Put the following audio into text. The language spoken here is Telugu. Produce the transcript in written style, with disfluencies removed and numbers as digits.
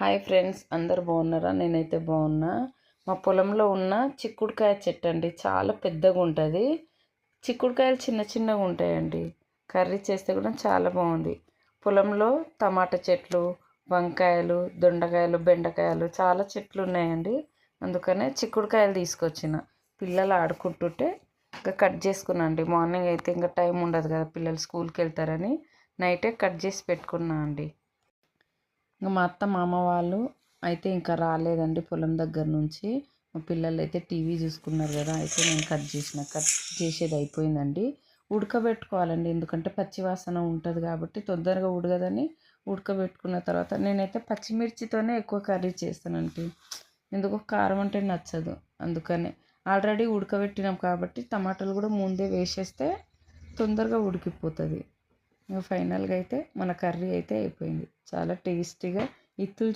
హాయ్ ఫ్రెండ్స్, అందరు బాగున్నారా? నేనైతే బాగున్నా. మా పొలంలో ఉన్న చిక్కుడుకాయ చెట్టు అండి, చాలా పెద్దగా ఉంటుంది. చిక్కుడుకాయలు చిన్న చిన్నగా ఉంటాయండి. కర్రీ చేస్తే కూడా చాలా బాగుంది. పొలంలో టమాటా చెట్లు, వంకాయలు, దొండకాయలు, బెండకాయలు చాలా చెట్లు ఉన్నాయండి. అందుకనే చిక్కుడుకాయలు తీసుకొచ్చిన. పిల్లలు ఆడుకుంటుంటే ఇంకా కట్ చేసుకున్నా అండి. మార్నింగ్ అయితే ఇంకా టైం ఉండదు కదా, పిల్లలు స్కూల్కి వెళ్తారని నైటే కట్ చేసి పెట్టుకున్నా అండి. ఇంకా మా అత్త మామ వాళ్ళు అయితే ఇంకా రాలేదండి పొలం దగ్గర నుంచి. మా పిల్లలు అయితే టీవీ చూసుకున్నారు కదా, అయితే నేను కట్ చేసేది అయిపోయిందండి. ఉడకబెట్టుకోవాలండి, ఎందుకంటే పచ్చివాసన ఉంటుంది కాబట్టి తొందరగా ఉడకదని ఉడకబెట్టుకున్న తర్వాత నేనైతే పచ్చిమిర్చితోనే ఎక్కువ కర్రీ చేస్తానండి. ఎందుకో కారం అంటే నచ్చదు, అందుకనే ఆల్రెడీ ఉడకబెట్టినాం కాబట్టి టమాటాలు కూడా ముందే వేసేస్తే తొందరగా ఉడికిపోతుంది. ఇంకా ఫైనల్గా అయితే మన కర్రీ అయితే అయిపోయింది. చాలా టేస్టీగా ఇత్తులు